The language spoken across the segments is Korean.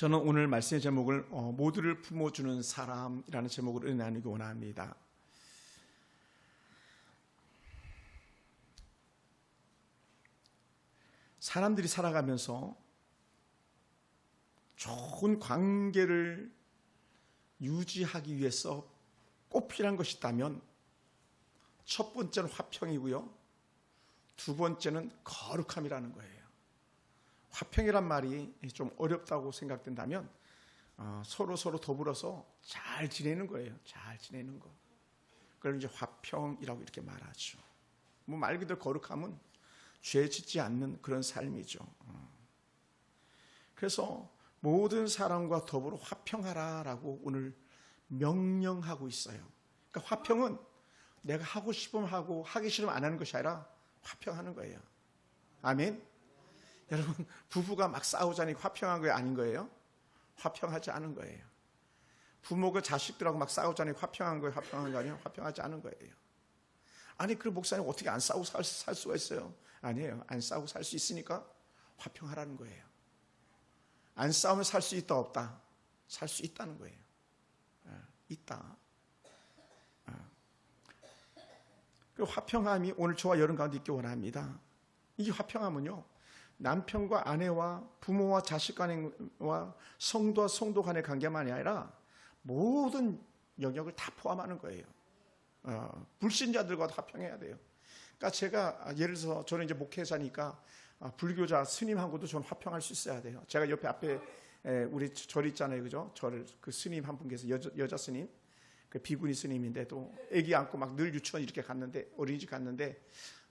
저는 오늘 말씀의 제목을 모두를 품어주는 사람이라는 제목으로 은혜 나누기 원합니다. 사람들이 살아가면서 좋은 관계를 유지하기 위해서 꼭 필요한 것이 있다면 첫 번째는 화평이고요, 두 번째는 거룩함이라는 거예요. 화평이란 말이 좀 어렵다고 생각된다면 서로 더불어서 잘 지내는 거예요. 잘 지내는 거. 그걸 이제 화평이라고 이렇게 말하죠. 뭐 말 그대로 거룩함은 죄 짓지 않는 그런 삶이죠. 그래서 모든 사람과 더불어 화평하라라고 오늘 명령하고 있어요. 그러니까 화평은 내가 하고 싶으면 하고 하기 싫으면 안 하는 것이 아니라 화평하는 거예요. 아멘. 여러분, 부부가 막 싸우자니 화평한 거예요, 아닌 거예요? 화평하지 않은 거예요. 부모가 자식들하고 막 싸우자니 화평한 거예요, 화평한 거 아니에요? 화평하지 않은 거예요. 아니, 그 목사님 어떻게 안 싸우고 살 수가 있어요? 아니에요. 안 싸우고 살 수 있으니까 화평하라는 거예요. 안 싸우면 살 수 있다 없다? 살 수 있다는 거예요. 있다. 그 화평함이 오늘 저와 여러분 가운데 있기 원합니다. 이 화평함은요, 남편과 아내와 부모와 자식 간과 성도와 성도 간의 관계만이 아니라 모든 영역을 다 포함하는 거예요. 불신자들과도 화평해야 돼요. 그러니까 제가 예를 들어서 저는 이제 목회자니까 불교자 스님하고도 저는 화평할 수 있어야 돼요. 제가 옆에 앞에 우리 절 있잖아요, 그죠? 절 그 스님 한 분 계세요. 여자 스님, 그 비구니 스님인데도 아기 안고 막 늘 유치원 이렇게 갔는데, 어린이집 갔는데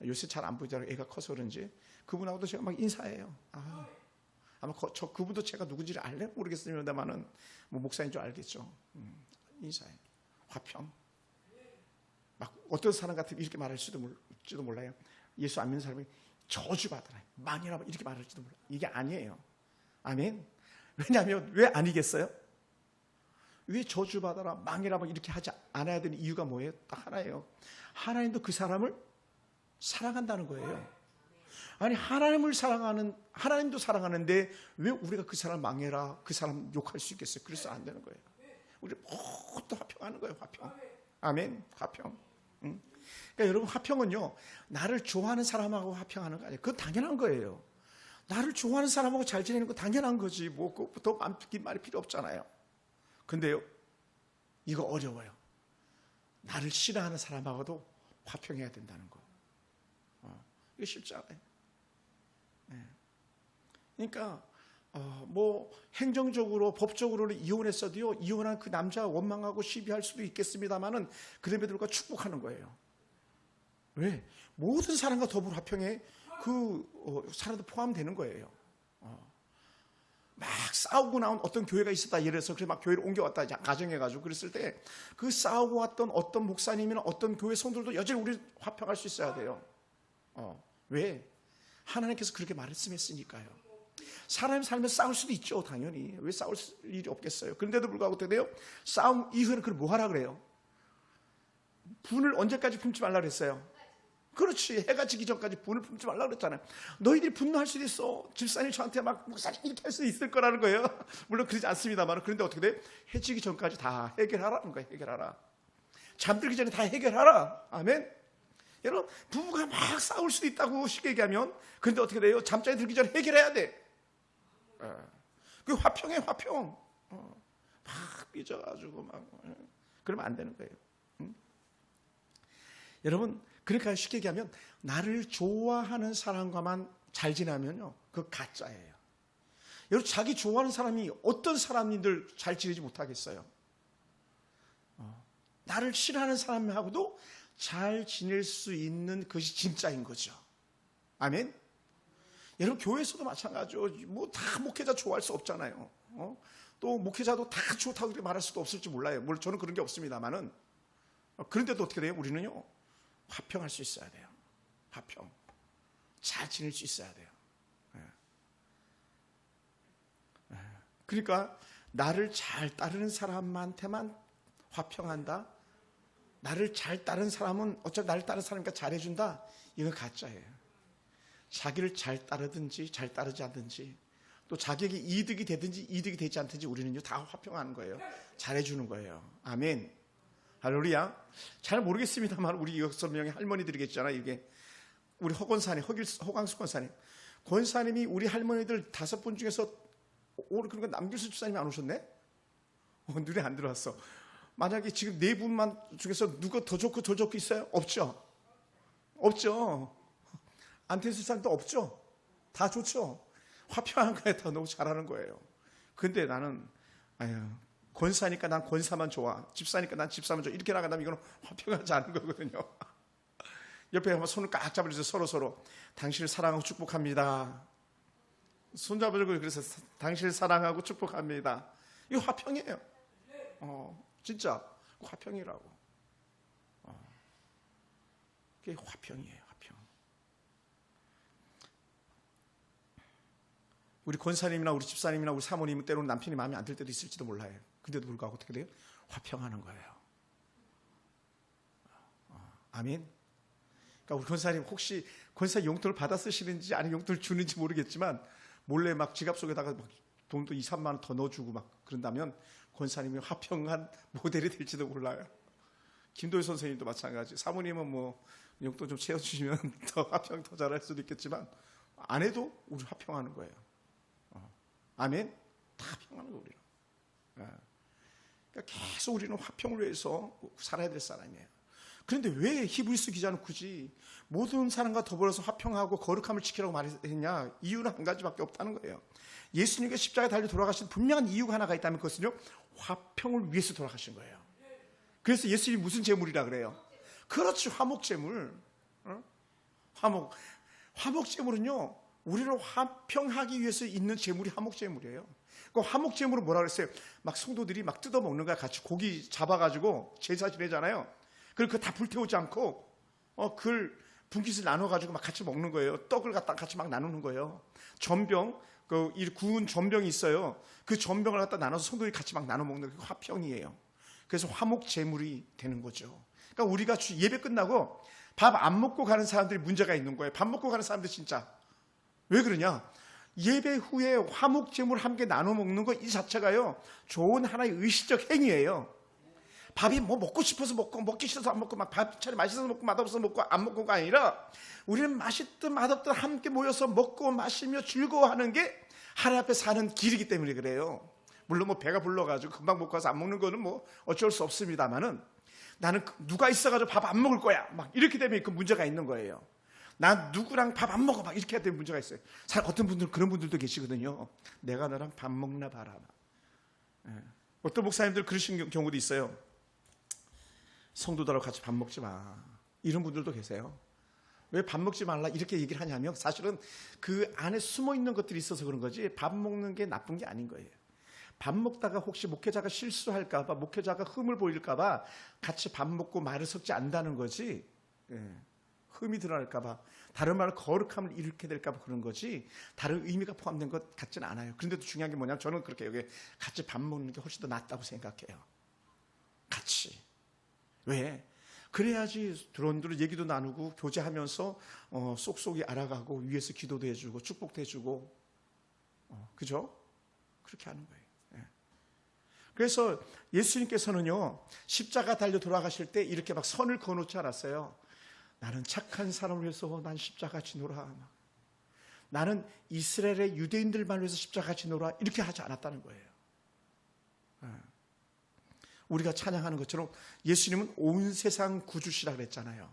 요새 잘 안 보이더라고요. 애가 커서 그런지. 그분하고도 제가 막 인사해요. 아마 그분도 제가 누군지를 알래 모르겠습니다만은 뭐 목사인 줄 알겠죠. 인사해. 화평. 막 어떤 사람 같으면 이렇게 말할지도 몰라요. 예수 안 믿는 사람이 저주받아라, 망해라 이렇게 말할지도 몰라요. 이게 아니에요. 아멘. 왜냐하면 왜 아니겠어요? 왜 저주받아라, 망해라 이렇게 하지 않아야 되는 이유가 뭐예요? 딱 하나예요. 하나님도 그 사람을 사랑한다는 거예요. 아니, 하나님도 사랑하는데 왜 우리가 그 사람 망해라, 그 사람 욕할 수 있겠어요? 그래서 안 되는 거예요. 우리 모두 화평하는 거예요. 화평. 아멘. 화평. 그러니까 여러분, 화평은요, 나를 좋아하는 사람하고 화평하는 거 아니에요. 그건 당연한 거예요. 나를 좋아하는 사람하고 잘 지내는 거 당연한 거지. 뭐 더 긴 말이 필요 없잖아요. 근데요, 이거 어려워요. 나를 싫어하는 사람하고도 화평해야 된다는 거. 이게 쉽지 않아요. 네. 그러니까 뭐 행정적으로 법적으로는 이혼했어도요, 이혼한 그 남자 원망하고 시비할 수도 있겠습니다만은 그럼에도 불구하고 축복하는 거예요. 왜? 모든 사람과 더불어 화평해 그 사람도 포함되는 거예요. 막 싸우고 나온 어떤 교회가 있었다, 예를 들어서 그래서 막 교회를 옮겨왔다 가정해가지고 그랬을 때 그 싸우고 왔던 어떤 목사님이나 어떤 교회 성도들도 여전히 우리 화평할 수 있어야 돼요. 왜? 하나님께서 그렇게 말씀했으니까요. 사람이 살면서 싸울 수도 있죠, 당연히. 왜 싸울 일이 없겠어요? 그런데도 불구하고 어떻게 돼요? 싸움 이후에는 그걸 뭐 하라 그래요? 분을 언제까지 품지 말라 그랬어요? 그렇지, 해가 지기 전까지 분을 품지 말라 그랬잖아요. 너희들이 분노할 수도 있어. 집사님 저한테 막 목사님 이렇게 할 수 있을 거라는 거예요. 물론 그러지 않습니다만, 그런데 어떻게 돼? 해 지기 전까지 다 해결하라는 거예요. 해결하라. 잠들기 전에 다 해결하라. 아멘. 여러분, 부부가 막 싸울 수도 있다고 쉽게 얘기하면, 그런데 어떻게 돼요? 잠자리 들기 전에 해결해야 돼. 그 화평해, 화평. 막 삐져가지고 막 그러면 안 되는 거예요. 여러분, 그러니까 쉽게 얘기하면 나를 좋아하는 사람과만 잘 지내면요, 그거 가짜예요. 여러분, 자기 좋아하는 사람이 어떤 사람인들 잘 지내지 못하겠어요? 나를 싫어하는 사람하고도 잘 지낼 수 있는 것이 진짜인 거죠. 아멘. 여러분, 교회에서도 마찬가지죠. 뭐 다 목회자 좋아할 수 없잖아요. 또 목회자도 다 좋다고 그렇게 말할 수도 없을지 몰라요. 물론 저는 그런 게 없습니다만은. 그런데도 어떻게 돼요? 우리는요, 화평할 수 있어야 돼요. 화평. 잘 지낼 수 있어야 돼요. 그러니까 나를 잘 따르는 사람한테만 화평한다. 나를 잘 따르는 사람은 어차피 나를 따르는 사람이니까 잘해준다. 이건 가짜예요. 자기를 잘 따르든지 잘 따르지 않든지 또 자격이 이득이 되든지 이득이 되지 않든지 우리는요 다 화평하는 거예요. 잘해주는 거예요. 아멘. 할렐루야. 잘 모르겠습니다만 우리 6명의 할머니들이 계시잖아요. 이게 우리 허권사님, 허광수 권사님, 권사님이 우리 할머니들 5분 중에서 오늘 그러니까 남길수 집사님이 안 오셨네? 눈에 안 들어왔어. 만약에 지금 4분만 중에서 누가 더 좋고 더 좋고 있어요? 없죠. 없죠. 안태수 집사님도 없죠. 다 좋죠. 화평한 거에 더 너무 잘하는 거예요. 근데 나는 권사니까 난 권사만 좋아, 집사니까 난 집사만 좋아, 이렇게 나간다면 이건 화평하지 않은 거거든요. 옆에 한번 손을 꽉 잡아주세요. 서로 당신을 사랑하고 축복합니다. 손 잡아주고 그래서 당신을 사랑하고 축복합니다. 이거 화평이에요. 진짜 화평이라고. 그게 화평이에요. 화평. 우리 권사님이나 우리 집사님이나 우리 사모님은 때로는 남편이 마음에 안 들 때도 있을지도 몰라요. 근데도 불구하고 어떻게 돼요? 화평하는 거예요. 아멘. 그러니까 우리 권사님 혹시 권사 용돈을 받아 쓰시는지 아니면 용돈을 주는지 모르겠지만 몰래 막 지갑 속에다가 막 돈도 2, 3만 원 더 넣어주고 막 그런다면 권사님이 화평한 모델이 될지도 몰라요. 김도희 선생님도 마찬가지. 사모님은 뭐 용돈 좀 채워주시면 더 화평 더 잘할 수도 있겠지만 안 해도 우리 화평하는 거예요. 아멘. 다 화평하는 거예요. 우리는. 그러니까 계속 우리는 화평을 위해서 살아야 될 사람이에요. 그런데 왜 히브리서 기자는 굳이 모든 사람과 더불어서 화평하고 거룩함을 지키라고 말했냐? 이유는 한 가지밖에 없다는 거예요. 예수님께 십자가에 달려 돌아가신 분명한 이유가 하나가 있다면 그것은요, 화평을 위해서 돌아가신 거예요. 그래서 예수님이 무슨 제물이라 그래요? 그렇지, 화목제물. 화목제물은요, 우리를 화평하기 위해서 있는 제물이 화목제물이에요. 그 화목제물은 뭐라 그랬어요? 막 성도들이 막 뜯어먹는 거야. 같이 고기 잡아가지고 제사 지내잖아요. 그리고 그거 다 불태우지 않고 그걸 분깃을 나눠가지고 막 같이 먹는 거예요. 떡을 갖다 같이 막 나누는 거예요. 전병, 그 구운 전병이 있어요. 그 전병을 갖다 나눠서 성도들이 같이 막 나눠 먹는 게 화평이에요. 그래서 화목제물이 되는 거죠. 그러니까 우리가 예배 끝나고 밥 안 먹고 가는 사람들이 문제가 있는 거예요. 밥 먹고 가는 사람들 진짜 왜 그러냐? 예배 후에 화목제물 함께 나눠 먹는 거 이 자체가요, 좋은 하나의 의식적 행위예요. 밥이 뭐 먹고 싶어서 먹고 먹기 싫어서 안 먹고 막 밥차례 맛있어서 먹고 맛없어서 먹고 안 먹고가 아니라 우리는 맛있든 맛없든 함께 모여서 먹고 마시며 즐거워하는 게 하나님 앞에 사는 길이기 때문에 그래요. 물론 뭐 배가 불러가지고 금방 먹고 와서 안 먹는 거는 뭐 어쩔 수 없습니다만은 나는 누가 있어가지고 밥 안 먹을 거야 막 이렇게 되면 그 문제가 있는 거예요. 난 누구랑 밥 안 먹어 막 이렇게 할 때 문제가 있어요. 어떤 분들은 그런 분들도 계시거든요. 내가 너랑 밥 먹나 봐라. 어떤 목사님들 그러신 경우도 있어요. 성도들하고 같이 밥 먹지 마. 이런 분들도 계세요. 왜 밥 먹지 말라 이렇게 얘기를 하냐면 사실은 그 안에 숨어 있는 것들이 있어서 그런 거지 밥 먹는 게 나쁜 게 아닌 거예요. 밥 먹다가 혹시 목회자가 실수할까 봐, 목회자가 흠을 보일까 봐 같이 밥 먹고 말을 섞지 않는다는 거지. 흠이 드러날까 봐, 다른 말로 거룩함을 잃게 될까 봐 그런 거지 다른 의미가 포함된 것 같지는 않아요. 그런데도 중요한 게 뭐냐면 저는 그렇게 여기 같이 밥 먹는 게 훨씬 더 낫다고 생각해요. 같이. 왜? 그래야지 드론들 얘기도 나누고 교제하면서 쏙쏙이 알아가고 위에서 기도도 해주고 축복도 해주고 그죠? 그렇게 하는 거예요. 그래서 예수님께서는요 십자가 달려 돌아가실 때 이렇게 막 선을 그어놓지 않았어요. 나는 착한 사람을 위해서 난 십자가 지노라. 나는 이스라엘의 유대인들만 위해서 십자가 지노라. 이렇게 하지 않았다는 거예요. 우리가 찬양하는 것처럼 예수님은 온 세상 구주시라 그랬잖아요.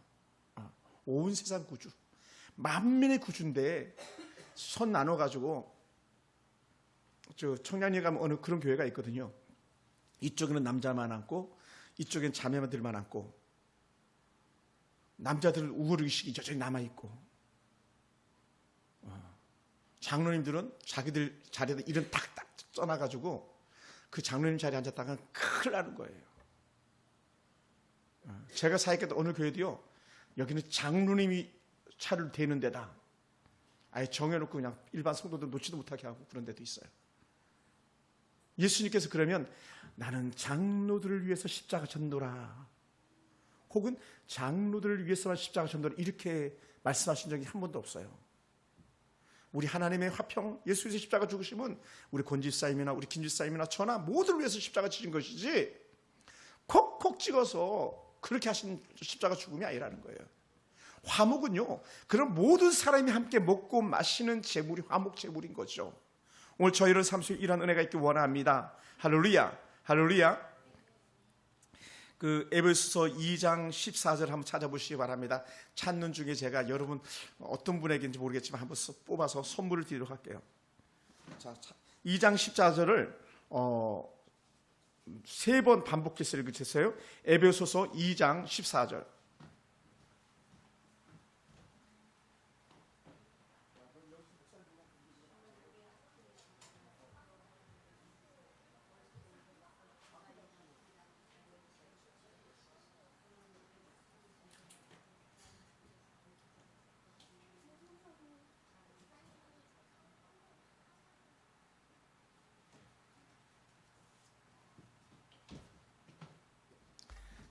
온 세상 구주. 만민의 구주인데 선 나눠가지고 저 청량리에 가면 어느 그런 교회가 있거든요. 이쪽에는 남자만 앉고 이쪽엔 자매들만 앉고 남자들은 우월의식이 저쪽에 남아있고 장로님들은 자기들 자리에다 이름 탁탁 써놔가지고 그 장로님 자리에 앉았다가 큰일 나는 거예요. 제가 사역했던 어느 교회도요 여기는 장로님이 차를 대는 데다 아예 정해놓고 그냥 일반 성도들 놓지도 못하게 하고 그런 데도 있어요. 예수님께서 그러면 나는 장로들을 위해서 십자가 졌노라 혹은 장로들을 위해서만 십자가 졌노라 이렇게 말씀하신 적이 한 번도 없어요. 우리 하나님의 화평, 예수께서 십자가 죽으심은 우리 권집사님이나 우리 김집사님이나 저나 모두를 위해서 십자가 지신 것이지 콕콕 찍어서 그렇게 하신 십자가 죽음이 아니라는 거예요. 화목은요, 그런 모든 사람이 함께 먹고 마시는 제물이 화목 제물인 거죠. 오늘 저희를 삶 속에 이런 은혜가 있길 원합니다. 할렐루야, 할렐루야. 그 에베소서 2장 14절 한번 찾아보시기 바랍니다. 찾는 중에 제가 여러분 어떤 분에게인지 모르겠지만 한번 뽑아서 선물을 드리도록 할게요. 자, 2장 14절을 3번 반복해서 읽으셨어요. 에베소서 2장 14절.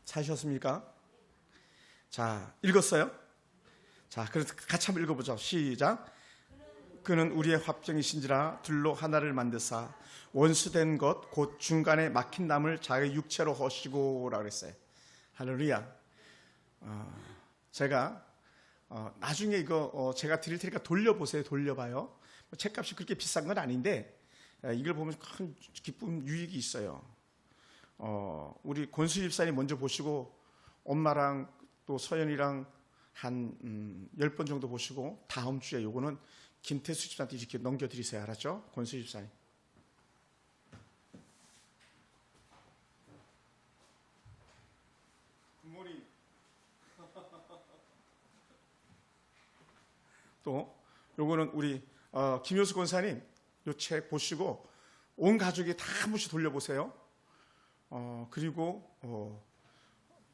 찾으셨습니까? 자, 읽었어요? 자, 그래서 같이 한번 읽어보죠. 시작. 그는 우리의 화평이신지라 둘로 하나를 만드사 원수된 것 곧 중간에 막힌 남을 자기 육체로 허시고 라고 그랬어요. 할렐루야. 제가 나중에 이거 제가 드릴 테니까 돌려보세요. 돌려봐요. 책값이 그렇게 비싼 건 아닌데 이걸 보면 큰 기쁨 유익이 있어요. 우리 권수 집사님 먼저 보시고 엄마랑 또 서연이랑 한 10번 정도 보시고 다음 주에 요거는 김태수 집사한테 이렇게 넘겨드리세요. 알았죠? 권수 집사님. 굿모닝. 또 요거는 우리 김효수 권사님 요 책 보시고 온 가족이 다 한 번씩 돌려보세요. 그리고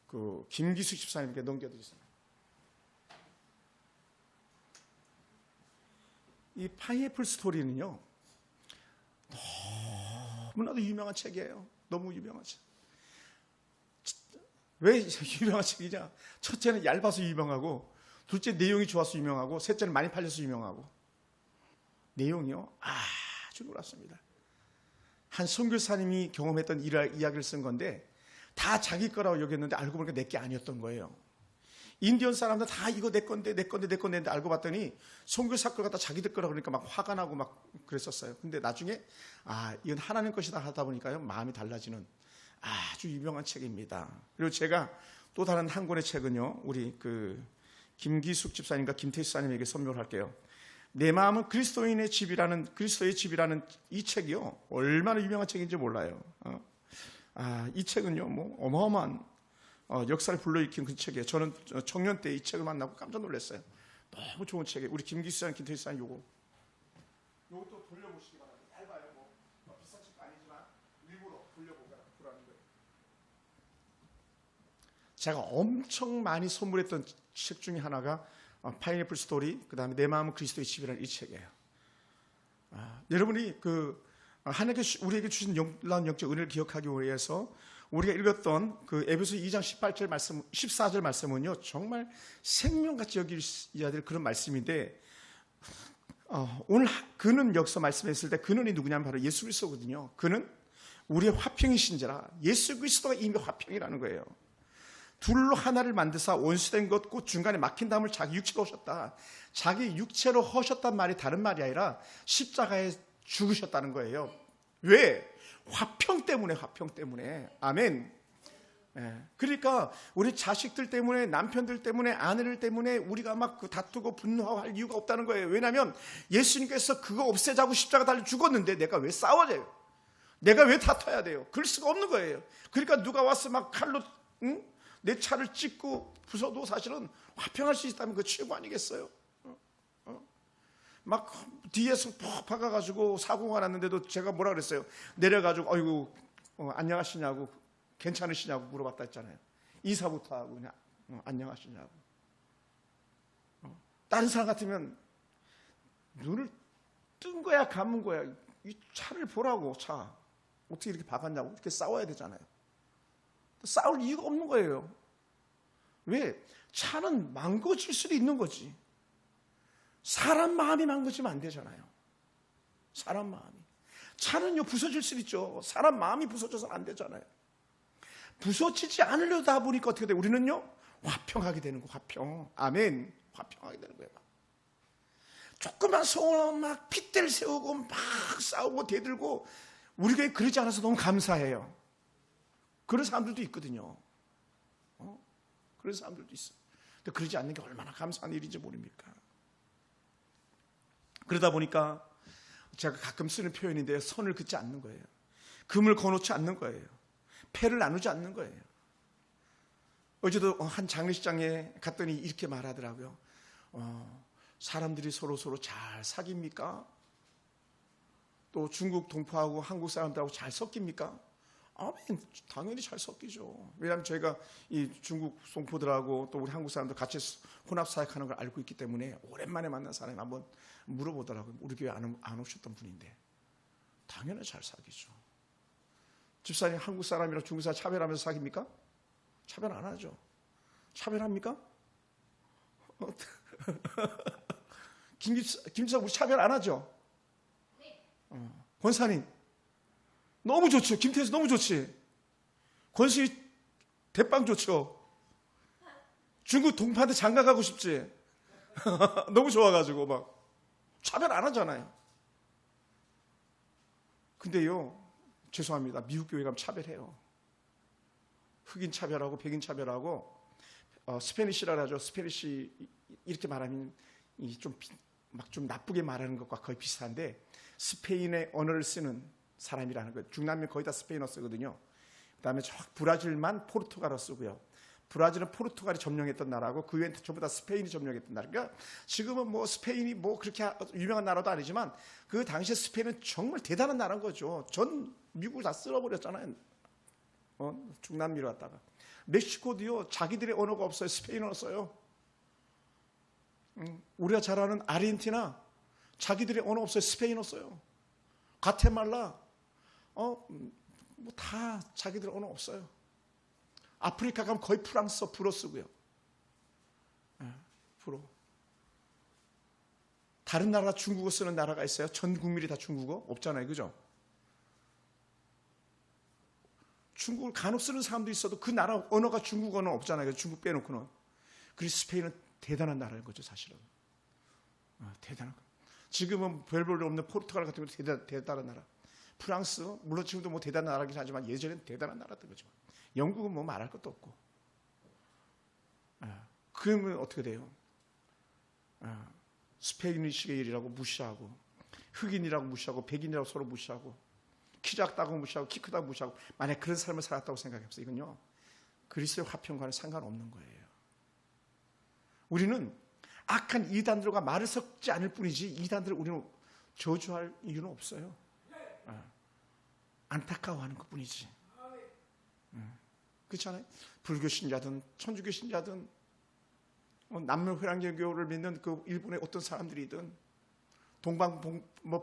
그 김기숙 집사님께 넘겨드리세요. 이 파인애플 스토리는요 너무나도 유명한 책이에요. 너무 유명한 책. 왜 유명한 책이냐? 첫째는 얇아서 유명하고, 둘째 내용이 좋아서 유명하고, 셋째는 많이 팔려서 유명하고. 내용이요 아주 놀랍습니다. 한 선교사님이 경험했던 이야기를 쓴 건데 다 자기 거라고 여겼는데 알고 보니까 내 게 아니었던 거예요. 인디언 사람들 다 이거 내 건데 내 건데 내 건데 했는데 알고 봤더니 선교사 걸 갖다 자기들 거라고 그러니까 막 화가 나고 막 그랬었어요. 근데 나중에 이건 하나님 것이다 하다 보니까요 마음이 달라지는 아주 유명한 책입니다. 그리고 제가 또 다른 한 권의 책은요 우리 그 김기숙 집사님과 김태수 집사님에게 선물할게요. 내 마음은 그리스도의 집이라는 이 책이요 얼마나 유명한 책인지 몰라요. 이 책은요 뭐 어마어마한 역사를 불러일으킨 그 책이에요. 저는 청년 때 이 책을 만나고 깜짝 놀랐어요. 너무 좋은 책이에요. 우리 김기수님, 김태수님 요것도 돌려보시기 바랍니다. 얇아요. 뭐 비싼 책도 아니지만 일부러 돌려보라는 거예요. 제가 엄청 많이 선물했던 책 중에 하나가 파인애플 스토리, 그 다음에 내 마음은 그리스도의 집이라는 이 책이에요. 여러분이 하나님께 우리에게 주신 놀라운 영적 은혜를 기억하기 위해서 우리가 읽었던 그 에베소 2장 18절 말씀, 14절 말씀은요 정말 생명같이 여기야 될 그런 말씀인데 오늘 그는 여기서 말씀했을 때 그는이 누구냐면 바로 예수 그리스도거든요. 그는 우리의 화평이신지라. 예수 그리스도가 이미 화평이라는 거예요. 둘로 하나를 만드사 원수된 것 곧 중간에 막힌 담을 자기 육체로 허셨다. 자기 육체로 허셨단 말이 다른 말이 아니라 십자가에 죽으셨다는 거예요. 왜? 화평 때문에. 아멘. 그러니까 우리 자식들 때문에, 남편들 때문에, 아내들 때문에 우리가 막 다투고 분노하고 할 이유가 없다는 거예요. 왜냐하면 예수님께서 그거 없애자고 십자가 달려 죽었는데 내가 왜 싸워져요? 내가 왜 다퉈야 돼요? 그럴 수가 없는 거예요. 그러니까 누가 와서 막 칼로 내 차를 찢고 부숴도 사실은 화평할 수 있다면 그 최고 아니겠어요? 막 뒤에서 푹 박아가지고 사고가 났는데도 제가 뭐라 그랬어요? 내려가지고 아이고 안녕하시냐고, 괜찮으시냐고 물어봤다 했잖아요. 인사부터 하고 그냥 안녕하시냐고. 다른 사람 같으면 눈을 뜬 거야 감은 거야. 이 차를 보라고. 차 어떻게 이렇게 박았냐고. 이렇게 싸워야 되잖아요. 싸울 이유가 없는 거예요. 왜? 차는 망고질 수도 있는 거지. 사람 마음이 망가지면 안 되잖아요. 사람 마음이. 차는요 부서질 수 있죠. 사람 마음이 부서져서는 안 되잖아요. 부서지지 않으려다 보니까 어떻게 돼요? 우리는요 화평하게 되는 거. 화평. 아멘. 화평하게 되는 거예요. 조그만 소원 막 핏대를 세우고 막 싸우고 대들고 우리 교회 그러지 않아서 너무 감사해요. 그런 사람들도 있거든요. 그런 사람들도 있어요. 근데 그러지 않는 게 얼마나 감사한 일인지 모릅니까? 그러다 보니까 제가 가끔 쓰는 표현인데요. 선을 긋지 않는 거예요. 금을 거놓지 않는 거예요. 패를 나누지 않는 거예요. 어제도 한 장례식장에 갔더니 이렇게 말하더라고요. 사람들이 서로 잘 사깁니까? 또 중국 동포하고 한국 사람들하고 잘 섞입니까? 아멘. 당연히 잘 섞이죠. 왜냐하면 저희가 이 중국 동포들하고 또 우리 한국 사람들 같이 혼합 사역하는 걸 알고 있기 때문에 오랜만에 만난 사람이 한번 물어보더라고요. 우리 교회 안 오셨던 분인데 당연히 잘 사귀죠. 집사님 한국 사람이랑 중국 사람 차별하면서 사깁니까? 차별 안 하죠. 차별합니까? 김집사 우리 차별 안 하죠? 권사님 너무 좋죠. 김태수 너무 좋지. 권수희 대빵 좋죠. 중국 동포한테 장가 가고 싶지. 너무 좋아가지고 막 차별 안 하잖아요. 근데요 죄송합니다. 미국 교회 가면 차별해요. 흑인 차별하고 백인 차별하고 스페니쉬라 하죠. 스페니쉬 이렇게 말하면 좀 나쁘게 말하는 것과 거의 비슷한데 스페인의 언어를 쓰는 사람이라는 거예요. 중남미 거의 다 스페인어 쓰거든요. 그다음에 브라질만 포르투갈어 쓰고요. 브라질은 포르투갈이 점령했던 나라고 그 외에는 전부 다 스페인이 점령했던 나라. 그러니까 지금은 뭐 스페인이 뭐 그렇게 유명한 나라도 아니지만 그 당시에 스페인은 정말 대단한 나라인 거죠. 전 미국을 다 쓸어버렸잖아요. 중남미로 왔다가 멕시코도요 자기들의 언어가 없어요. 스페인어 써요. 우리가 잘 아는 아르헨티나 자기들의 언어 없어요. 스페인어 써요. 과테말라 뭐 다 자기들 언어 없어요. 아프리카 가면 거의 프랑스어 불어 쓰고요. 불어. 다른 나라 중국어 쓰는 나라가 있어요? 전 국민이 다 중국어? 없잖아요. 그죠? 중국을 간혹 쓰는 사람도 있어도 그 나라 언어가 중국어는 없잖아요. 중국 빼놓고는. 그래서 스페인은 대단한 나라인 거죠. 사실은. 대단한 거. 지금은 별볼 없는 포르투갈 같은 경우도 대단한 나라. 프랑스 물론 지금도 뭐 대단한 나라긴 하지만 예전에는 대단한 나라들 거죠. 영국은 뭐 말할 것도 없고. 그러면 어떻게 돼요? 스페인식의 일이라고 무시하고 흑인이라고 무시하고 백인이라고 서로 무시하고 키 작다고 무시하고 키 크다고 무시하고 만약 그런 삶을 살았다고 생각해보세요. 이건요 그리스도의 화평과는 상관없는 거예요. 우리는 악한 이단들과 말을 섞지 않을 뿐이지 이단들을 우리는 저주할 이유는 없어요. 안타까워하는 것뿐이지. 그렇잖아요. 불교 신자든 천주교 신자든 남묘회랑교를 믿는 그 일본의 어떤 사람들이든 동방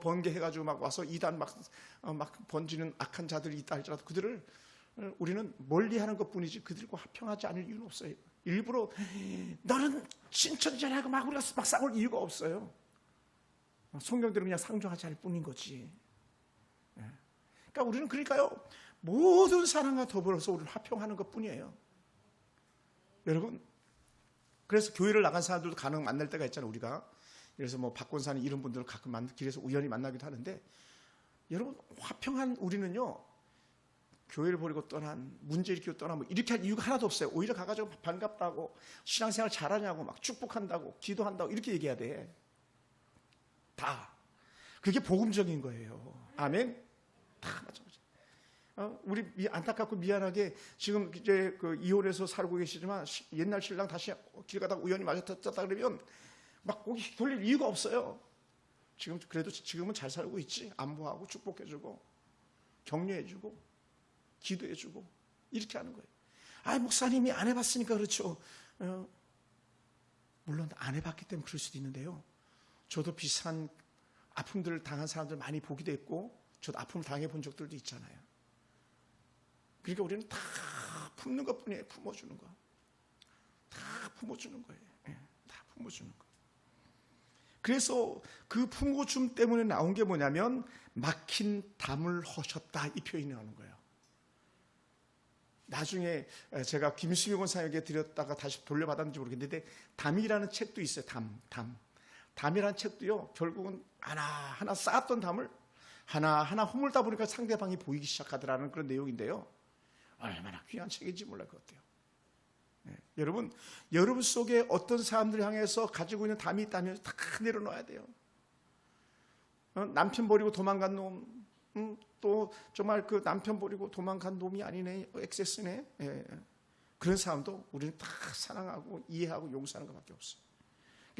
번개해가지고 막 와서 이단 막 번지는 악한 자들이 있다 할지라도 그들을 우리는 멀리하는 것뿐이지 그들과 화평하지 않을 이유는 없어요. 일부러 너는 신천지라고 막 우리가 막 싸울 이유가 없어요. 성경대로 그냥 상종하지 않을 뿐인 거지. 그러니까 우리는 그러니까요 모든 사람과 더불어서 우리는 화평하는 것뿐이에요. 여러분 그래서 교회를 나간 사람들도 간혹 만날 때가 있잖아요. 우리가 그래서 뭐 박권사님 이런 분들을 가끔 길에서 우연히 만나기도 하는데 여러분 화평한 우리는요 교회를 버리고 떠난 문제 일으키고 떠난 뭐 이렇게 할 이유가 하나도 없어요. 오히려 가가지고 반갑다고 신앙생활 잘하냐고 막 축복한다고 기도한다고 이렇게 얘기해야 돼. 다 그게 복음적인 거예요. 아멘. 다 마찬가지. 우리 안타깝고 미안하게 지금 이제 그 이혼해서 살고 계시지만 옛날 신랑 다시 길 가다가 우연히 마주쳤다 그러면 막 거기 돌릴 이유가 없어요. 그래도 지금은 잘 살고 있지. 안부하고 축복해주고 격려해주고 기도해주고 이렇게 하는 거예요. 목사님이 안 해봤으니까 그렇죠. 물론 안 해봤기 때문에 그럴 수도 있는데요. 저도 비슷한 아픔들을 당한 사람들 많이 보기도 했고 저도 아픔을 당해본 적들도 있잖아요. 그러니까 우리는 다 품는 것뿐이에요. 품어주는 거. 다 품어주는 거예요. 다 품어주는 거. 그래서 그 풍고춤 때문에 나온 게 뭐냐면 막힌 담을 허셨다, 이 표현이 나오는 거예요. 나중에 제가 김수미 권사에게 드렸다가 다시 돌려받았는지 모르겠는데 담이라는 책도 있어요. 담이라는 책도요, 결국은 하나하나 쌓았던 담을 하나하나 허물다 보니까 상대방이 보이기 시작하더라는 그런 내용인데요. 얼마나 귀한 책인지 몰라요. 그것도요. 여러분 속에 어떤 사람들을 향해서 가지고 있는 담이 있다면 다 내려놓아야 돼요. 남편 버리고 도망간 놈, 또 정말 그 남편 버리고 도망간 놈이 아니네, 엑세스네. 그런 사람도 우리는 다 사랑하고 이해하고 용서하는 것밖에 없어요.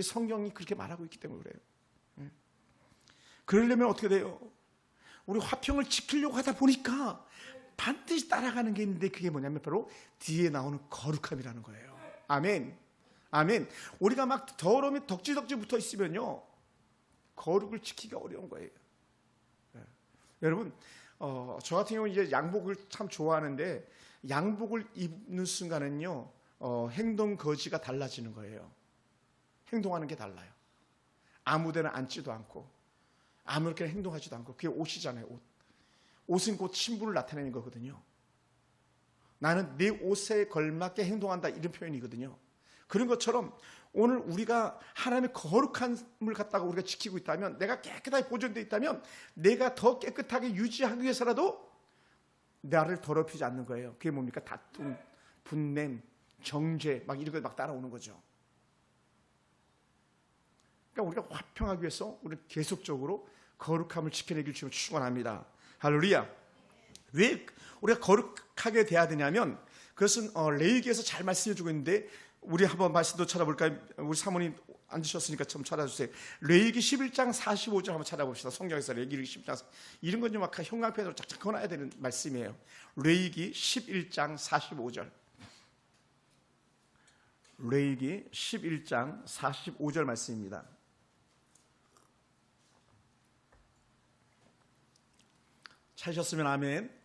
성경이 그렇게 말하고 있기 때문에 그래요. 그러려면 어떻게 돼요? 우리 화평을 지키려고 하다 보니까 반드시 따라가는 게 있는데, 그게 뭐냐면 바로 뒤에 나오는 거룩함이라는 거예요. 아멘. 우리가 막 더러움이 덕지덕지 붙어 있으면요, 거룩을 지키기가 어려운 거예요. 여러분, 저 같은 경우는 이제 양복을 참 좋아하는데, 양복을 입는 순간은요, 행동 거지가 달라지는 거예요. 행동하는 게 달라요. 아무데나 앉지도 않고 아무렇게나 행동하지도 않고. 그게 옷이잖아요. 옷은 곧 신분을 나타내는 거거든요. 나는 내 옷에 걸맞게 행동한다, 이런 표현이거든요. 그런 것처럼 오늘 우리가 하나님의 거룩함을 갖다가 우리가 지키고 있다면, 내가 깨끗하게 보존되어 있다면, 내가 더 깨끗하게 유지하기 위해서라도 나를 더럽히지 않는 거예요. 그게 뭡니까? 다툼, 분냄, 정죄 막 이런 거 막 따라오는 거죠. 그러니까 우리가 화평하기 위해서 우리는 계속적으로 거룩함을 지켜내길 주님을 축원합니다. 할렐루야. 왜 우리가 거룩하게 돼야 되냐면, 그것은 레위기에서 잘 말씀해 주고 있는데, 우리 한번 말씀도 찾아볼까요? 우리 사모님 앉으셨으니까 좀 찾아주세요. 레위기 11장 45절 한번 찾아봅시다. 성경에서 레위기 11장, 이런 건 좀 아까 형광펜으로 쫙쫙 꺼놔야 되는 말씀이에요. 레위기 11장 45절. 레위기 11장 45절 말씀입니다. 찾으셨으면 아멘.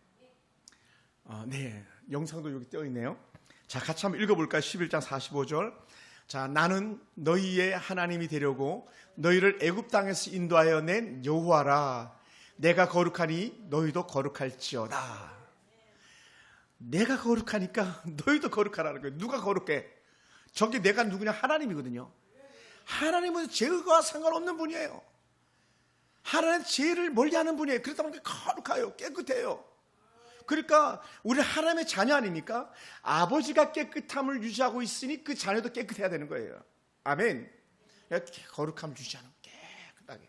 네, 영상도 여기 떼어 있네요. 자, 같이 한번 읽어볼까요? 11장 45절. 자, 나는 너희의 하나님이 되려고 너희를 애굽 땅에서 인도하여 낸 여호와라. 내가 거룩하니 너희도 거룩할지어다. 내가 거룩하니까 너희도 거룩하라는 거예요. 누가 거룩해? 저게 내가 누구냐? 하나님이거든요. 하나님은 죄와 상관없는 분이에요. 하나님 죄를 멀리하는 분이에요. 그렇다 보니까 거룩해요. 깨끗해요. 그러니까 우리 하나님의 자녀 아닙니까? 아버지가 깨끗함을 유지하고 있으니 그 자녀도 깨끗해야 되는 거예요. 아멘. 거룩함을 유지하는, 깨끗하게.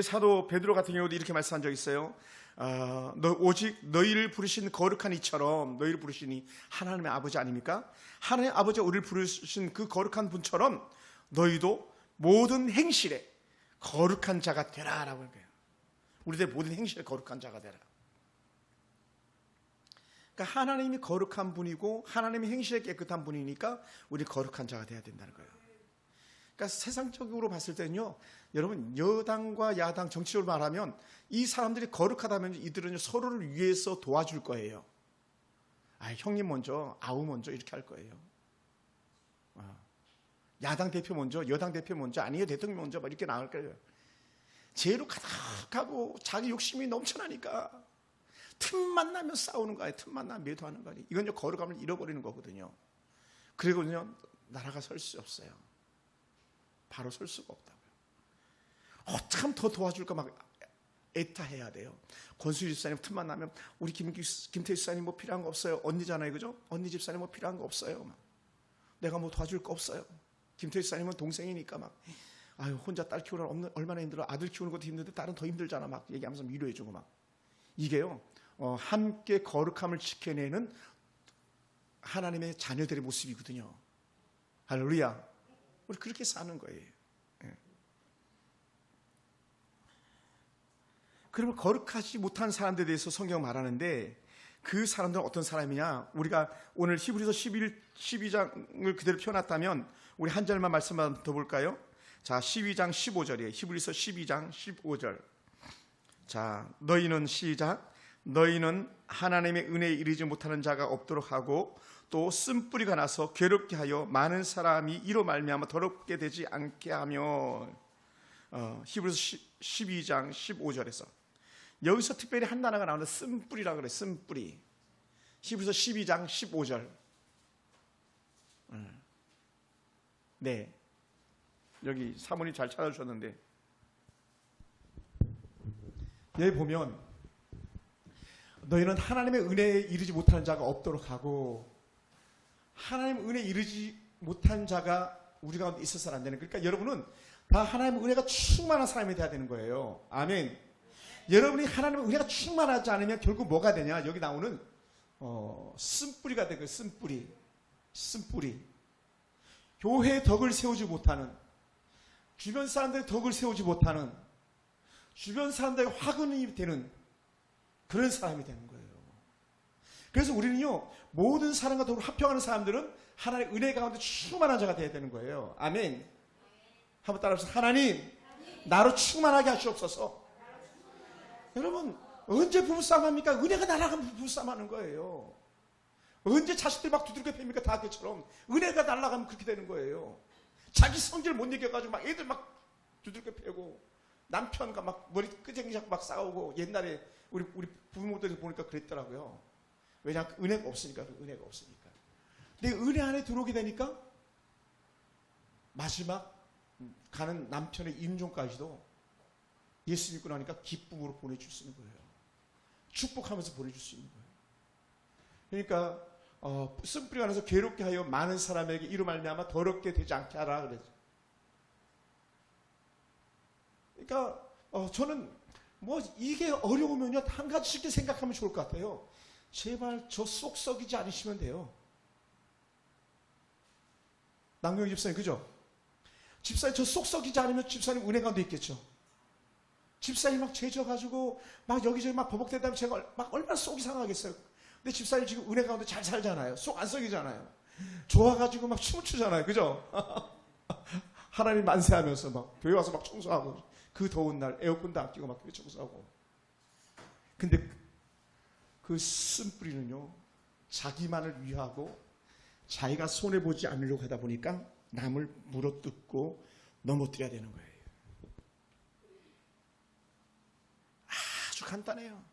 사도 베드로 같은 경우도 이렇게 말씀한 적이 있어요. 오직 너희를 부르신 거룩한 이처럼, 너희를 부르시니 하나님의 아버지 아닙니까? 하나님의 아버지가 우리를 부르신 그 거룩한 분처럼 너희도 모든 행실에 거룩한 자가 되라라고 하는 거예요. 우리들 모든 행실에 거룩한 자가 되라. 그러니까 하나님이 거룩한 분이고 하나님이 행실에 깨끗한 분이니까 우리 거룩한 자가 돼야 된다는 거예요. 그러니까 세상적으로 봤을 때는요, 여러분, 여당과 야당 정치적으로 말하면 이 사람들이 거룩하다면 이들은 서로를 위해서 도와줄 거예요. 형님 먼저, 아우 먼저 이렇게 할 거예요. 야당 대표 먼저, 여당 대표 먼저, 아니요 대통령 먼저 막 이렇게 나올 거예요. 죄로 가득하고 자기 욕심이 넘쳐나니까 틈만 나면 싸우는 거예요. 틈만 나면 매도하는 거예요. 이건 거룩함을 잃어버리는 거거든요. 그리고요, 나라가 설 수 없어요. 바로 설 수가 없다고요. 어떻게 하면 더 도와줄까 막 애타해야 돼요. 권수희 집사님 틈만 나면, 우리 김태희 집사님 뭐 필요한 거 없어요? 언니잖아요, 그죠? 언니 집사님 뭐 필요한 거 없어요? 막. 내가 뭐 도와줄 거 없어요? 김태희 집사님은 동생이니까 막, 혼자 딸 키우는 얼마나 힘들어. 아들 키우는 것도 힘든데 딸은 더 힘들잖아. 막 얘기하면서 위로해주고 막. 이게요, 함께 거룩함을 지켜내는 하나님의 자녀들의 모습이거든요. 할렐루야. 우리 그렇게 사는 거예요. 그러면 거룩하지 못한 사람들에 대해서 성경 말하는데, 그 사람들은 어떤 사람이냐? 우리가 오늘 히브리서 12장을 그대로 펴놨다면 우리 한 절만 말씀만 더 볼까요? 자, 12장 15절이에요. 히브리서 12장 15절. 자, 너희는 시작. 너희는 하나님의 은혜에 이르지 못하는 자가 없도록 하고 또 쓴뿌리가 나서 괴롭게 하여 많은 사람이 이로 말미암아 더럽게 되지 않게 하며. 히브리서 12장 15절에서 여기서 특별히 한 단어가 나오는데 쓴뿌리라고 그래. 쓴뿌리. 히브리서 12장 15절. 네, 여기 사모님 잘 찾아주셨는데 여기 보면 너희는 하나님의 은혜에 이르지 못하는 자가 없도록 하고, 하나님의 은혜에 이르지 못한 자가 우리 가운데 있어서는 안 되는. 그러니까 여러분은 다 하나님의 은혜가 충만한 사람이 돼야 되는 거예요. 아멘. 여러분이 하나님의 은혜가 충만하지 않으면 결국 뭐가 되냐, 여기 나오는 쓴뿌리가 되고, 쓴뿌리. 교회의 덕을 세우지 못하는, 주변 사람들의 덕을 세우지 못하는, 주변 사람들에게 화근이 되는 그런 사람이 되는 거예요. 그래서 우리는요, 모든 사람과 더불어 합평하는 사람들은 하나님의 은혜 가운데 충만한 자가 되어야 되는 거예요. 아멘. 한번 따라해보세요. 하나님, 나로 충만하게 하시옵소서. 여러분, 언제 부부싸움 합니까? 은혜가 날아가면 부부싸움 하는 거예요. 언제 자식들 막 두들겨 팹니까? 다처럼 은혜가 날아가면 그렇게 되는 거예요. 자기 성질 못 이겨가지고 막 애들 막 두들겨 패고, 남편과 막 머리 끄쟁이 잡고 막 싸우고. 옛날에 우리 부모들이 보니까 그랬더라고요. 왜냐하면 은혜가 없으니까. 근데 은혜 안에 들어오게 되니까 마지막 가는 남편의 임종까지도 예수 믿고 나니까 기쁨으로 보내줄 수 있는 거예요. 축복하면서 보내줄 수 있는 거예요. 그러니까 쓴뿌리가 나서 괴롭게 하여 많은 사람에게 이로 말미암아 더럽게 되지 않게 하라 그랬죠. 그러니까 저는 뭐 이게 어려우면요, 한 가지씩 생각하면 좋을 것 같아요. 제발 저 속 썩이지 않으시면 돼요. 남경희 집사님, 그죠? 집사님 저 속 썩이지 않으면 집사님 은혜 가운데 있겠죠. 집사님 막 죄져가지고 막 여기저기 막 버벅대다 보면 제가 막 얼마나 속이 상하겠어요. 근데 집사님 지금 은혜 가운데 잘 살잖아요. 속 안 썩이잖아요. 좋아가지고 막 춤을 추잖아요. 그죠? 하나님 만세하면서 막 교회 와서 막 청소하고, 그 더운 날 에어컨도 안 끼고 막 교회 청소하고. 근데 그 쓴뿌리는요, 자기만을 위하고 자기가 손해보지 않으려고 하다 보니까 남을 물어뜯고 넘어뜨려야 되는 거예요. 아주 간단해요.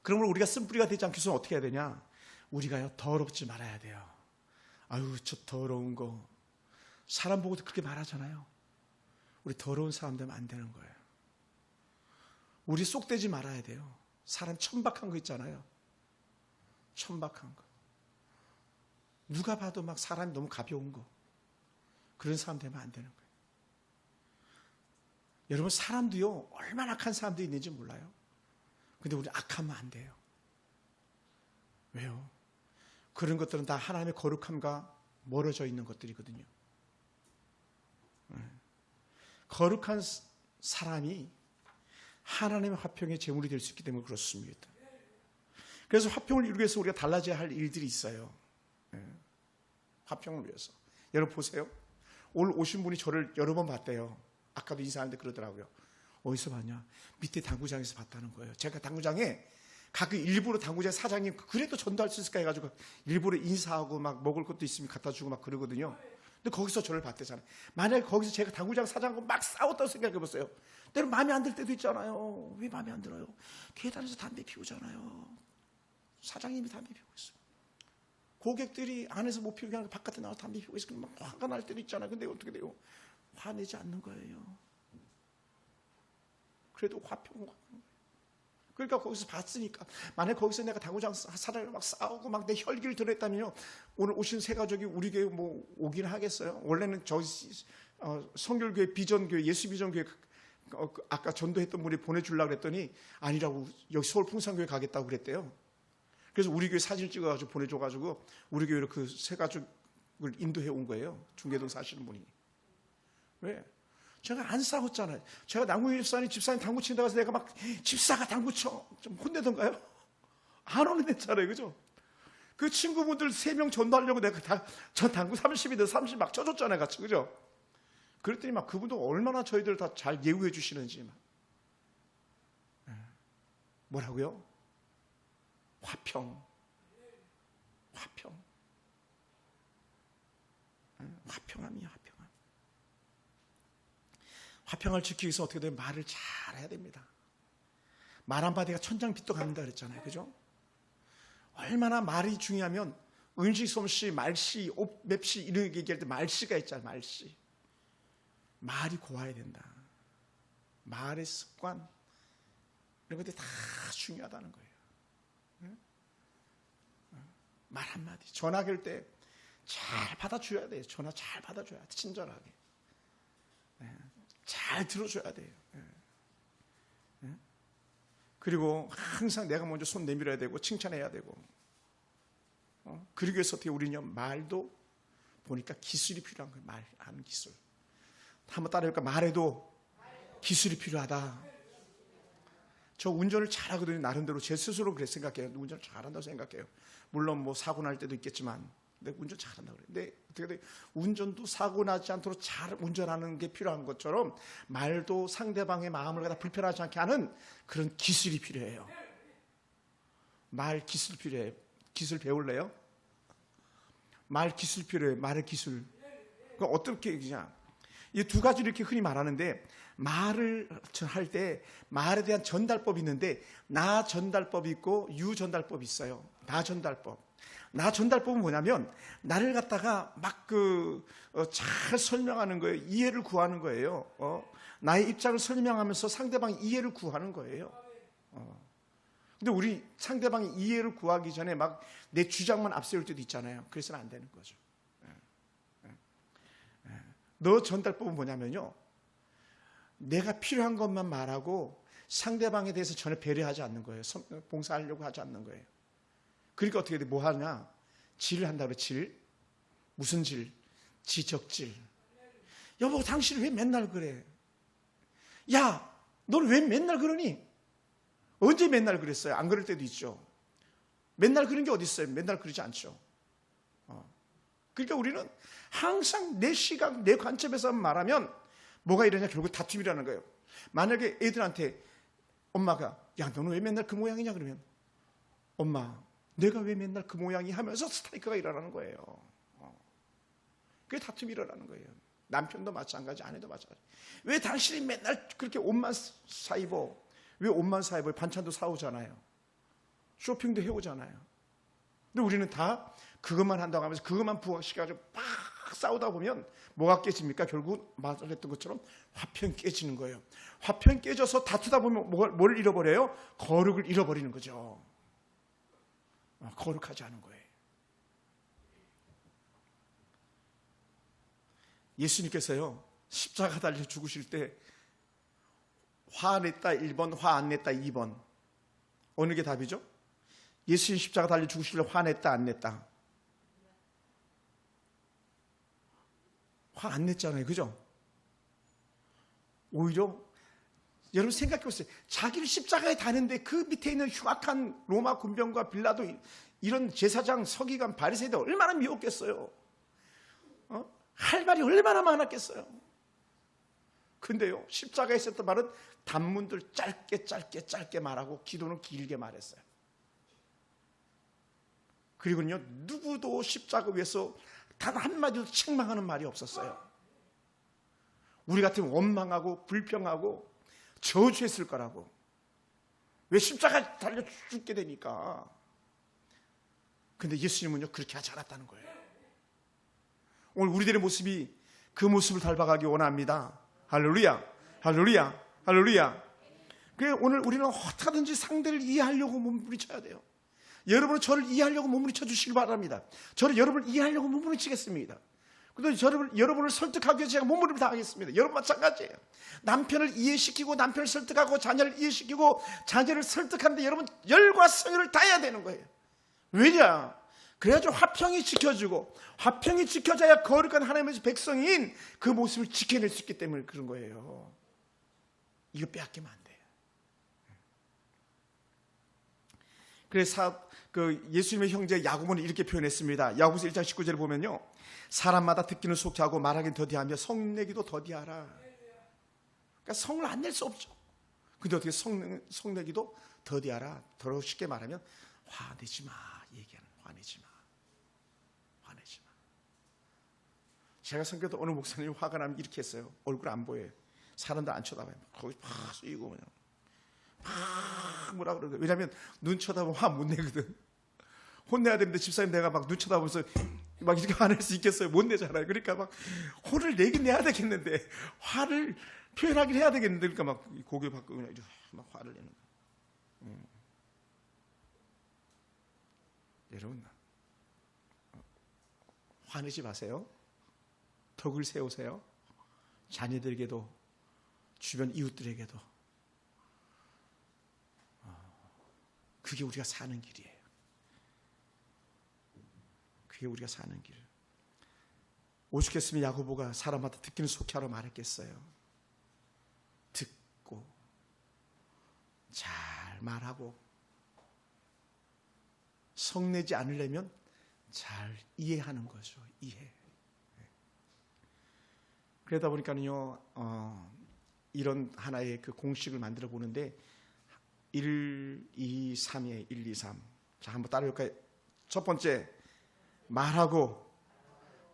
그러면 우리가 쓴뿌리가 되지 않기 위해서 어떻게 해야 되냐? 우리가요, 더럽지 말아야 돼요. 아유, 저 더러운 거. 사람 보고도 그렇게 말하잖아요. 우리 더러운 사람 되면 안 되는 거예요. 우리 쏙대지 말아야 돼요. 사람 천박한 거 있잖아요. 천박한 거. 누가 봐도 막 사람이 너무 가벼운 거. 그런 사람 되면 안 되는 거예요. 여러분, 사람도요, 얼마나 악한 사람도 있는지 몰라요. 근데 우리 악하면 안 돼요. 왜요? 그런 것들은 다 하나님의 거룩함과 멀어져 있는 것들이거든요. 거룩한 사람이 하나님의 화평의 제물이 될 수 있기 때문에 그렇습니다. 그래서 화평을 이루기 위해서 우리가 달라져야 할 일들이 있어요. 화평을 위해서. 여러분 보세요. 오늘 오신 분이 저를 여러 번 봤대요. 아까도 인사하는데 그러더라고요. 어디서 봤냐? 밑에 당구장에서 봤다는 거예요. 제가 당구장에 가끔 일부러 당구장 사장님 그래도 전도할 수 있을까 해가지고 일부러 인사하고 막 먹을 것도 있으면 갖다 주고 막 그러거든요. 근데 거기서 저를 봤대잖아요. 만약에 거기서 제가 당구장 사장하고 막 싸웠다고 생각해보세요. 때로 마음에 안 들 때도 있잖아요. 왜 마음에 안 들어요? 계단에서 담배 피우잖아요. 사장님이 담배 피우고 있어요. 고객들이 안에서 못 피우게 하고 바깥에 나와서 담배 피우고 있으면 막 화가 날 때도 있잖아요. 근데 어떻게 돼요? 화내지 않는 거예요. 그래도 화평. 그러니까 거기서 봤으니까. 만약 거기서 내가 당구장 사람을 막 싸우고 막 내 혈기를 드러냈다면요, 오늘 오신 새 가족이 우리 교회 뭐 오긴 하겠어요? 원래는 저희 성결교회 비전교회, 예수비전교회 아까 전도했던 분이 보내주려고 그랬더니 아니라고 여기 서울 풍산교회 가겠다고 그랬대요. 그래서 우리 교회 사진을 찍어가지고 보내줘가지고 우리 교회로 그 새 가족을 인도해 온 거예요. 중계동 사시는 분이. 왜? 제가 안 싸웠잖아요. 제가 남궁희 집사님 당구 친다고 해서 내가 막 집사가 당구 쳐 좀 혼내던가요? 안 혼냈잖아요. 그죠? 그 친구분들 3명 전도하려고 내가 저 당구 30인데 30 막 쳐줬잖아요. 같이. 그죠? 그랬더니 막 그분도 얼마나 저희들 다 잘 예우해 주시는지 막. 뭐라고요? 화평. 화평함이야, 화평함. 화평을 지키기 위해서 어떻게 되면 말을 잘 해야 됩니다. 말 한마디가 천장빚도 갚는다 그랬잖아요. 그죠? 얼마나 말이 중요하면 은시, 솜씨, 말씨, 맵씨 이런 얘기할 때 말씨가 있잖아요. 말씨. 말이 고와야 된다. 말의 습관 이런 것들이 다 중요하다는 거예요. 말 한마디. 전화 걸 때 잘 받아줘야 돼요. 전화 잘 받아줘야 돼. 친절하게. 잘 들어줘야 돼요. 그리고 항상 내가 먼저 손 내밀어야 되고 칭찬해야 되고. 그러기 위해서 어떻게 우리는요, 말도 보니까 기술이 필요한 거예요. 말하는 기술. 한번 따라해볼까? 말해도 기술이 필요하다. 저 운전을 잘하거든요. 나름대로 제 스스로 그래 생각해요. 운전을 잘한다고 생각해요. 물론 뭐 사고 날 때도 있겠지만, 근데 운전 잘한다고 그래요. 근데 어떻게 돼? 운전도 사고 나지 않도록 잘 운전하는 게 필요한 것처럼 말도 상대방의 마음을 갖다 불편하지 않게 하는 그런 기술이 필요해요. 말 기술 필요해요. 기술 배울래요? 말 기술 필요해요. 말의 기술. 그럼 어떻게 그냥 이 두 가지를 이렇게 흔히 말하는데, 말을 할 때 말에 대한 전달법이 있는데 나 전달법이 있고 유 전달법이 있어요. 나 전달법. 나 전달법은 뭐냐면 나를 갖다가 막 잘 설명하는 거예요. 이해를 구하는 거예요. 나의 입장을 설명하면서 상대방이 이해를 구하는 거예요. 근데 우리 상대방이 이해를 구하기 전에 막 내 주장만 앞세울 때도 있잖아요. 그래서는 안 되는 거죠. 너 전달법은 뭐냐면요, 내가 필요한 것만 말하고 상대방에 대해서 전혀 배려하지 않는 거예요. 봉사하려고 하지 않는 거예요. 그러니까 어떻게 돼? 뭐 하냐? 질을 한다 그래. 질. 무슨 질? 지적질. 여보, 당신 왜 맨날 그래? 야, 너는 왜 맨날 그러니? 언제 맨날 그랬어요? 안 그럴 때도 있죠. 맨날 그런 게 어디 있어요? 맨날 그러지 않죠. 그러니까 우리는 항상 내 시각, 내 관점에서 말하면 뭐가 이러냐? 결국 다툼이라는 거예요. 만약에 애들한테 엄마가 야, 너는 왜 맨날 그 모양이냐? 그러면 엄마, 내가 왜 맨날 그 모양이 하면서 스트라이크가 일어나는 거예요. 그게 다툼이 일어나는 거예요. 남편도 마찬가지, 아내도 마찬가지. 왜 당신이 맨날 그렇게 옷만 사입어? 왜 옷만 사입어요? 반찬도 사오잖아요. 쇼핑도 해오잖아요. 근데 우리는 다 그것만 한다고 하면서 그것만 부각시켜가지고 막 싸우다 보면 뭐가 깨집니까? 결국 말했던 것처럼 화평 깨지는 거예요. 화평 깨져서 다투다 보면 뭘 잃어버려요? 거룩을 잃어버리는 거죠. 거룩하지 않은 거예요. 예수님께서요, 십자가 달려 죽으실 때 화냈다 1번, 화 안 냈다 2번. 어느 게 답이죠? 예수님 십자가 달려 죽으실 때 화냈다 안 냈다? 화 안 냈잖아요. 그죠? 오히려 여러분 생각해 보세요. 자기를 십자가에 다는데 그 밑에 있는 흉악한 로마 군병과 빌라도 이런 제사장, 서기관, 바리새인들 얼마나 미웠겠어요. 할 말이 얼마나 많았겠어요. 근데요, 십자가에 있었던 말은 단문들 짧게 말하고 기도는 길게 말했어요. 그리고요, 누구도 십자가 위에서 단 한마디도 책망하는 말이 없었어요. 우리 같으면 원망하고 불평하고 저주했을 거라고. 왜 십자가 달려 죽게 되니까. 근데 예수님은요, 그렇게 하지 않았다는 거예요. 오늘 우리들의 모습이 그 모습을 닮아가기 원합니다. 할렐루야, 할렐루야, 할렐루야. 그래서 오늘 우리는 어떻게든지 상대를 이해하려고 몸부림쳐야 돼요. 여러분은 저를 이해하려고 몸부림쳐 주시기 바랍니다. 저를 여러분을 이해하려고 몸부림치겠습니다. 그런데 여러분을 설득하기 위해서 제가 몸부림을 당하겠습니다. 여러분 마찬가지예요. 남편을 이해시키고 남편을 설득하고 자녀를 이해시키고 자녀를 설득하는데 여러분 열과 성의를 다해야 되는 거예요. 왜냐? 그래야죠 화평이 지켜지고, 화평이 지켜져야 거룩한 하나님의 백성인 그 모습을 지켜낼 수 있기 때문에 그런 거예요. 이거 빼앗기면 안 돼요. 그래서 예수님의 형제 야고보는 이렇게 표현했습니다. 야고보서 1장 19절을 보면요, 사람마다 듣기는 속히하고 말하기는 더디하며 성내기도 더디하라. 그러니까 성을 안 낼 수 없죠. 근데 어떻게 성내기도 더디하라. 더 쉽게 말하면 화내지 마. 얘기하는 화내지 마. 화내지 마. 제가 성교도 어느 목사님이 화가 나면 이렇게 했어요. 얼굴 안 보여요. 사람들 안 쳐다봐요. 거기 팍 쏘이고 그냥 팍 뭐라 그러거든. 왜냐하면 눈 쳐다보면 화 못 내거든. 혼내야 되는데 집사님 내가 막 눈 쳐다보면서 막 이렇게 화낼 수 있겠어요? 못 내잖아요. 그러니까 막 혼을 내긴 내야 되겠는데 화를 표현하긴 해야 되겠는데 그러니까 막 고개 바꾸고 그냥 막 화를 내는 거예요. 여러분 화내지 마세요. 덕을 세우세요. 자녀들에게도 주변 이웃들에게도. 그게 우리가 사는 길이에요. 그게 우리가 사는 길. 오죽했으면 야고보가 사람마다 듣기는 속히 하라 말했겠어요. 듣고 잘 말하고 성내지 않으려면 잘 이해하는 거죠. 이해. 그러다 보니까는요, 이런 하나의 그 공식을 만들어 보는데 1, 2, 3이에요. 1, 2, 3. 자, 한번 따라해볼까요? 첫 번째 말하고,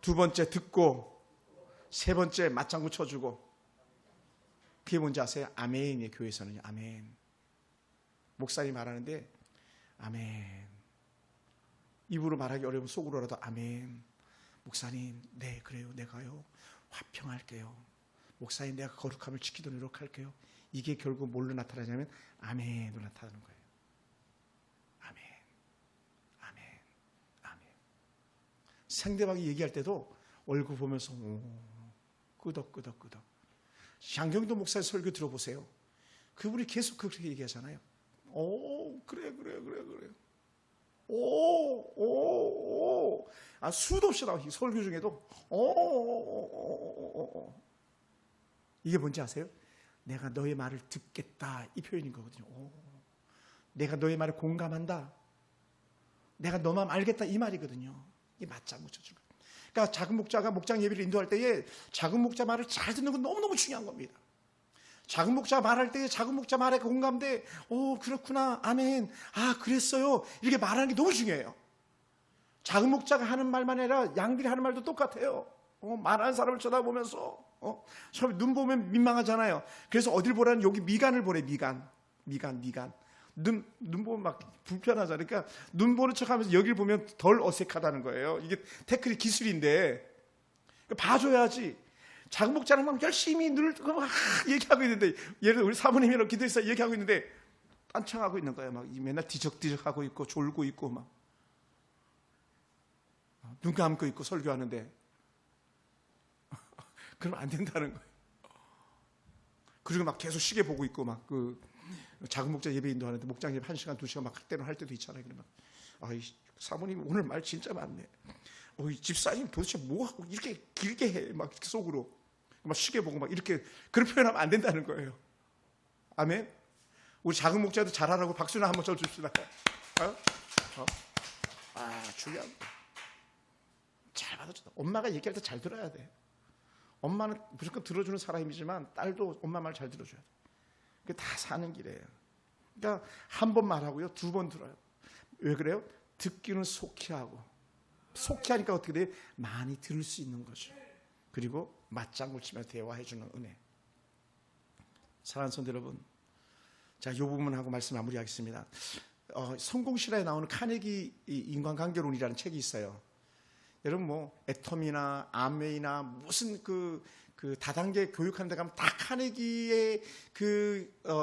두 번째 듣고, 세 번째 맞장구 쳐주고. 그게 뭔지 아세요? 아멘이에요. 교회에서는요. 아멘. 목사님 말하는데 아멘. 입으로 말하기 어려우면 속으로라도 아멘. 목사님, 네 그래요. 내가요 화평할게요. 목사님, 내가 거룩함을 지키도록 노력할게요. 이게 결국 뭘로 나타나냐면 아멘으로 나타나는 거예요. 아멘, 아멘, 아멘. 상대방이 얘기할 때도 얼굴 보면서 끄덕끄덕끄덕. 장경도 목사의 설교 들어보세요. 그분이 계속 그렇게 얘기하잖아요. 오, 그래. 오. 수도 없이 나와. 설교 중에도 오. 이게 뭔지 아세요? 내가 너의 말을 듣겠다. 이 표현인 거거든요. 내가 너의 말에 공감한다. 내가 너 마음 알겠다. 이 말이거든요. 이 맞장구 쳐주는 거예요. 그러니까 작은 목자가 목장 예배를 인도할 때에 작은 목자 말을 잘 듣는 건 너무너무 중요한 겁니다. 작은 목자 말할 때 작은 목자 말에 공감돼. 오, 그렇구나. 아멘. 아, 그랬어요. 이렇게 말하는 게 너무 중요해요. 작은 목자가 하는 말만 아니라 양들이 하는 말도 똑같아요. 말하는 사람을 쳐다보면서 처음에 눈 보면 민망하잖아요. 그래서 어딜 보라는 여기 미간을 보래. 미간. 눈 보면 막 불편하잖아요. 그러니까 눈 보는 척하면서 여기를 보면 덜 어색하다는 거예요. 이게 테크닉 기술인데 봐줘야지. 작은 목자는 막 열심히 눈을 뜨고 막 얘기하고 있는데, 예를 들어 우리 사모님이랑 기도해서 얘기하고 있는데 딴청하고 있는 거예요. 막 맨날 뒤적뒤적하고 있고 졸고 있고 막 눈 감고 있고 설교하는데 그러면 안 된다는 거예요. 그리고 막 계속 시계 보고 있고 막 그 작은 목자 예배 인도하는데 목장 예배 1시간 2시간 막 때는 할 때도 있잖아요. 그러면 사모님 오늘 말 진짜 많네. 집사님 도대체 뭐 하고 이렇게 길게 해? 막 속으로 막 시계 보고 막 이렇게 그런 표현하면 안 된다는 거예요. 아멘. 우리 작은 목자도 잘하라고 박수나 한번 쳐줍시다. 중요한 거. 잘 받아준다. 엄마가 얘기할 때 잘 들어야 돼. 엄마는 무조건 들어주는 사람이지만 딸도 엄마 말 잘 들어줘야 돼. 그게 다 사는 길이에요. 그러니까 한 번 말하고요, 두 번 들어요. 왜 그래요? 듣기는 속히 하고. 속히 하니까 어떻게 돼요? 많이 들을 수 있는 거죠. 그리고 맞장구 치며 대화해주는 은혜. 사랑하는 성도 여러분, 자, 이 부분하고 말씀 마무리하겠습니다. 성공실화에 나오는 카네기 인간관계론이라는 책이 있어요. 여러분 뭐 애텀이나 암웨이나 무슨 그 다단계 교육하는 데 가면 다 카네기의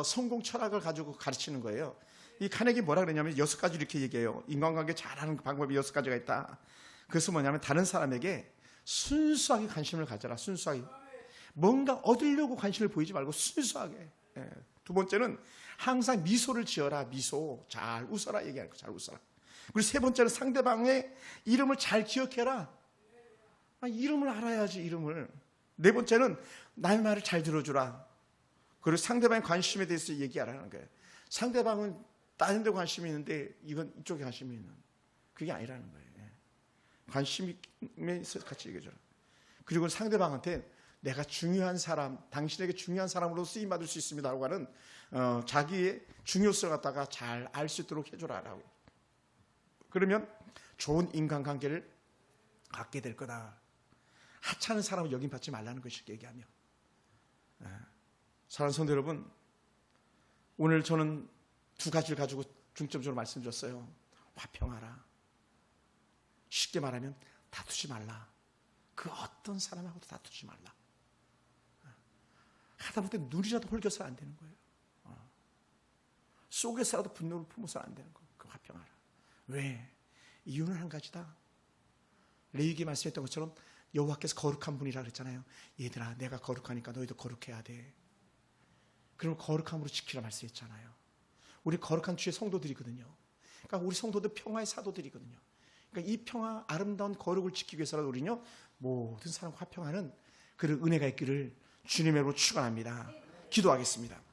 성공 철학을 가지고 가르치는 거예요. 이 카네기 뭐라 그러냐면 6가지 이렇게 얘기해요. 인간관계 잘하는 방법이 6가지가 있다. 그것은 뭐냐면 다른 사람에게 순수하게 관심을 가져라. 순수하게. 뭔가 얻으려고 관심을 보이지 말고 순수하게. 두 번째는 항상 미소를 지어라. 미소. 잘 웃어라. 얘기할 거. 잘 웃어라. 그리고 세 번째는 상대방의 이름을 잘 기억해라. 이름을 알아야지. 이름을. 네 번째는 나의 말을 잘 들어주라. 그리고 상대방의 관심에 대해서 얘기하라는 거예요. 상대방은 다른 데 관심이 있는데 이건 이쪽에 관심이 있는. 그게 아니라는 거예요. 관심에 있어서 같이 얘기해줘라. 그리고 상대방한테 내가 중요한 사람, 당신에게 중요한 사람으로 쓰임받을 수 있습니다라고 하는 자기의 중요성을 갖다가 잘 알 수 있도록 해줘라라고. 그러면 좋은 인간관계를 갖게 될 거다. 하찮은 사람을 여김 받지 말라는 것이 얘기하며. 사랑하는 성도 여러분, 오늘 저는 두 가지를 가지고 중점적으로 말씀드렸어요. 화평하라. 쉽게 말하면 다투지 말라. 그 어떤 사람하고도 다투지 말라. 하다못해 눈이라도 홀겨서 안 되는 거예요. 속에서라도 분노를 품어서 안 되는 거예요. 그 화평하라. 왜? 이유는 한 가지다. 레위기에 말씀했던 것처럼 여호와께서 거룩한 분이라 그랬잖아요. 얘들아, 내가 거룩하니까 너희도 거룩해야 돼. 그럼 거룩함으로 지키라 말씀했잖아요. 우리 거룩한 주의 성도들이거든요. 그러니까 우리 성도들 평화의 사도들이거든요. 그러니까 이 평화, 아름다운 거룩을 지키기 위해서라도 우리는요, 모든 사람과 화평하는 그런 은혜가 있기를 주님의 이름으로 축원합니다. 기도하겠습니다.